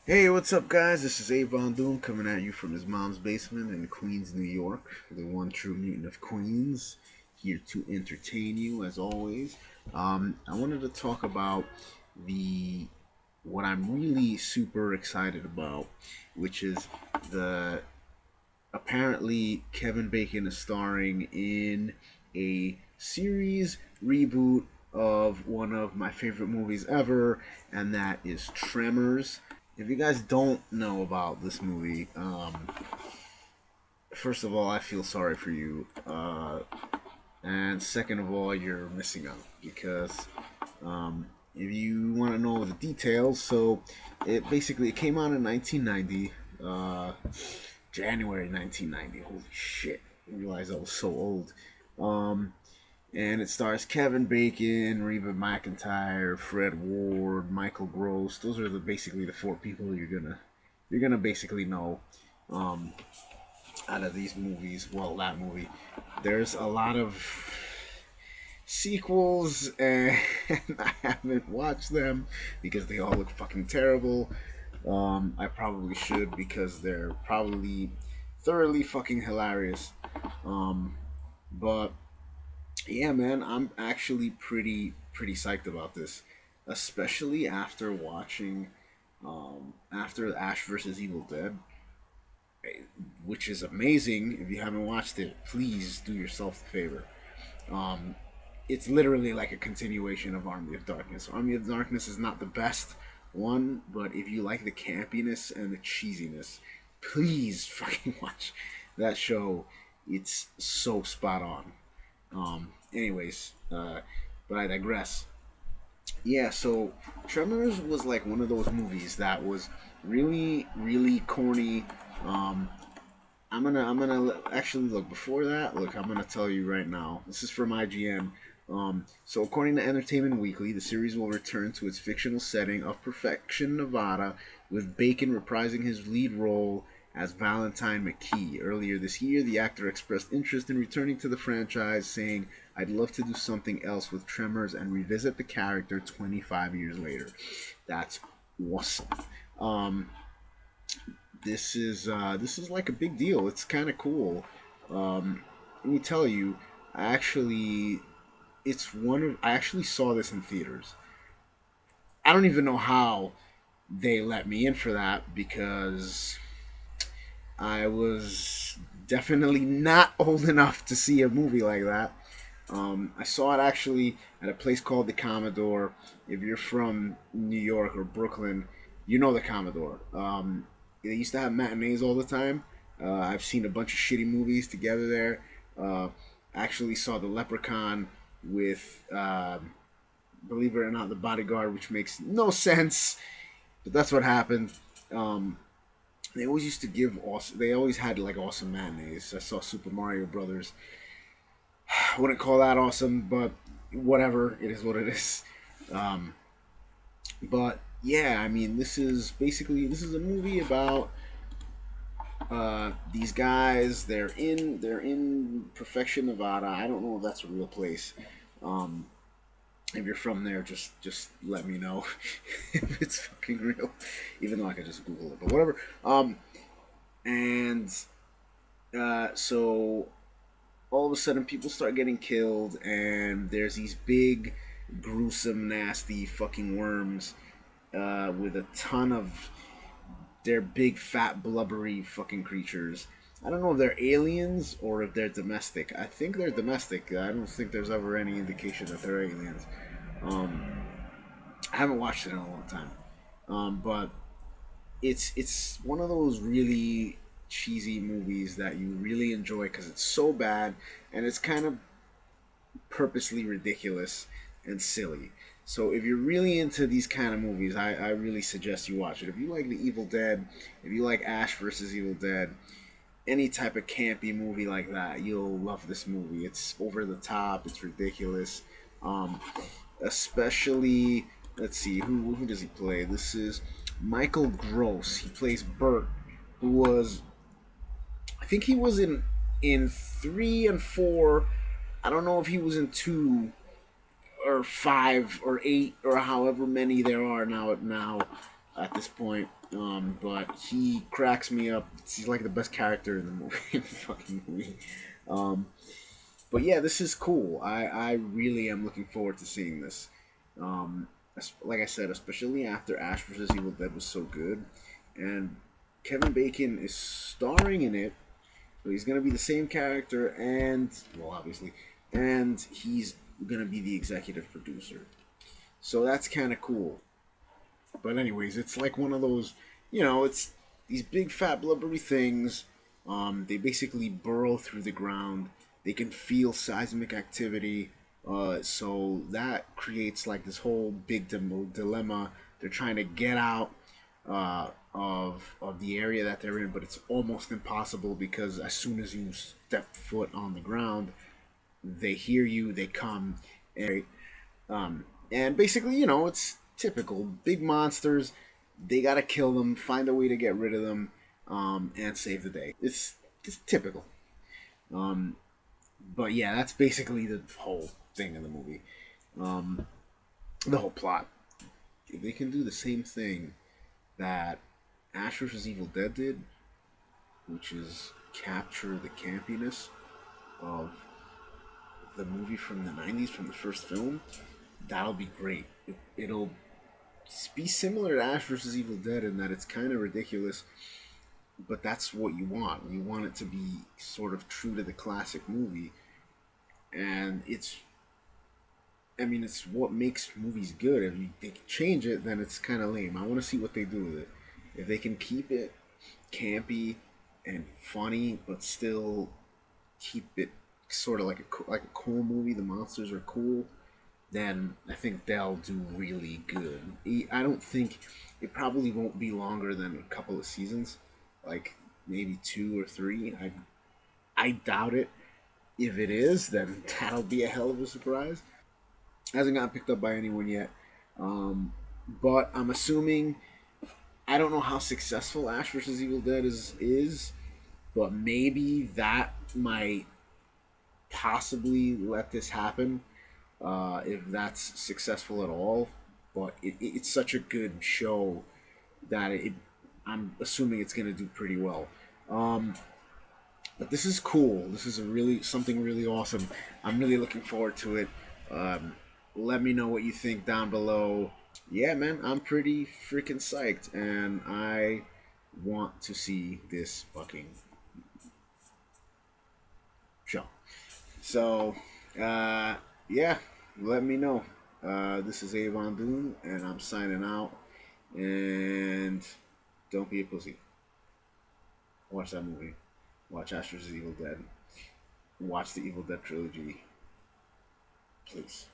Hey, what's up, guys? This is Avon Doom coming at you from his mom's basement in Queens, New York. The one true mutant of Queens, here to entertain you as always. I wanted to talk about the what I'm really super excited about, which is the apparently Kevin Bacon is starring in a series reboot of one of my favorite movies ever, and that is Tremors. If you guys don't know about this movie, first of all, I feel sorry for you, and second of all, you're missing out because if you want to know the details, so it came out in 1990, January 1990. Holy shit! I realized I was so old. Um, and it stars Kevin Bacon, Reba McEntire, Fred Ward, Michael Gross. Those are basically the four people you're gonna basically know um, out of these movies. Well, that movie. There's a lot of sequels, and I haven't watched them because they all look fucking terrible. I probably should because they're probably thoroughly fucking hilarious. Um, but yeah, man, I'm actually pretty psyched about this, especially after watching after Ash versus Evil Dead, which is amazing. If you haven't watched it, please do yourself the favor. Um, it's literally like a continuation of Army of Darkness. Army of Darkness is not the best one, but if you like the campiness and the cheesiness, please fucking watch that show. It's so spot on. Anyways, but I digress. Yeah, so Tremors was like one of those movies that was really corny. Um, actually look before that. Look, I'm gonna tell you right now. This is from IGN. So according to Entertainment Weekly, the series will return to its fictional setting of Perfection, Nevada, with Bacon reprising his lead role as Valentine McKee. Earlier this year, the actor expressed interest in returning to the franchise, saying, "I'd love to do something else with Tremors and revisit the character 25 years later." That's awesome. Um, this is like a big deal. It's kind of cool. Let me tell you, I actually I actually saw this in theaters. I don't even know how they let me in for that because I was definitely not old enough to see a movie like that. I saw it actually at a place called the Commodore. If you're from New York or Brooklyn, you know the Commodore. They used to have matinees all the time. I've seen a bunch of shitty movies together there. Uh, actually saw The Leprechaun with, believe it or not, The Bodyguard, which makes no sense, but that's what happened. Um, they always used to give awesome. They always had like awesome matinees. I saw Super Mario Brothers. I wouldn't call that awesome, but whatever. It is what it is. Um, but yeah, I mean, this is a movie about these guys. They're in Perfection, Nevada. I don't know if that's a real place. Um, if you're from there, just let me know if it's fucking real. Even though I could just Google it, but whatever. And so all of a sudden people start getting killed, and there's these big, gruesome, nasty fucking worms with a ton of they're big, fat, blubbery fucking creatures. I don't know if they're aliens or if they're domestic. I think they're domestic. I don't think there's ever any indication that they're aliens. Um, I haven't watched it in a long time, but it's one of those really cheesy movies that you really enjoy because it's so bad and it's kind of purposely ridiculous and silly. So if you're really into these kind of movies, I really suggest you watch it. If you like The Evil Dead, if you like Ash versus Evil Dead, any type of campy movie like that, you'll love this movie. It's over the top, it's ridiculous. Um, especially, let's see, who does he play? This is Michael Gross. He plays Bert, who was, I think he was in 3 and 4. I don't know if he was in 2 or 5 or 8 or however many there are now. at this point. But he cracks me up. He's like the best character in the movie, in the fucking movie. Um, but yeah, this is cool. I really am looking forward to seeing this. Um, like I said, especially after Ash vs. Evil Dead was so good, and Kevin Bacon is starring in it. So he's gonna be the same character, and well, obviously, and he's gonna be the executive producer. So that's kind of cool. But anyways, it's like one of those, it's these big fat blubbery things. They basically burrow through the ground. They can feel seismic activity. So that creates like this whole big dilemma. They're trying to get out of the area that they're in, but it's almost impossible because as soon as you step foot on the ground, they hear you. They come, and basically, it's typical big monsters. They gotta kill them, find a way to get rid of them, and save the day. It's typical. Um, but yeah, that's basically the whole thing in the movie. Um, the whole plot. If they can do the same thing that Ash vs. Evil Dead did, which is capture the campiness of the movie from the '90s, from the first film, that'll be great. It'll be similar to Ash vs. Evil Dead in that it's kind of ridiculous, but that's what you want. You want it to be sort of true to the classic movie, and it's what makes movies good. If they change it, then it's kind of lame. I want to see what they do with it. If they can keep it campy and funny, but still keep it sort of like a cool movie. The monsters are cool. Then I think they'll do really good. I don't think it probably won't be longer than a couple of seasons, like maybe 2 or 3. I doubt it. If it is, then that'll be a hell of a surprise. Hasn't gotten picked up by anyone yet, but I'm assuming. I don't know how successful Ash vs. Evil Dead is, but maybe that might possibly let this happen if that's successful at all. But it's such a good show that I'm assuming it's going to do pretty well. Um, but this is cool. This is a really something really awesome. I'm really looking forward to it. Um, let me know what you think down below. Yeah, man, I'm pretty freaking psyched, and I want to see this fucking show. So, yeah, let me know. This is Avon Doom, and I'm signing out. And don't be a pussy. Watch that movie. Watch Ash vs. Evil Dead. Watch the Evil Dead trilogy. Please.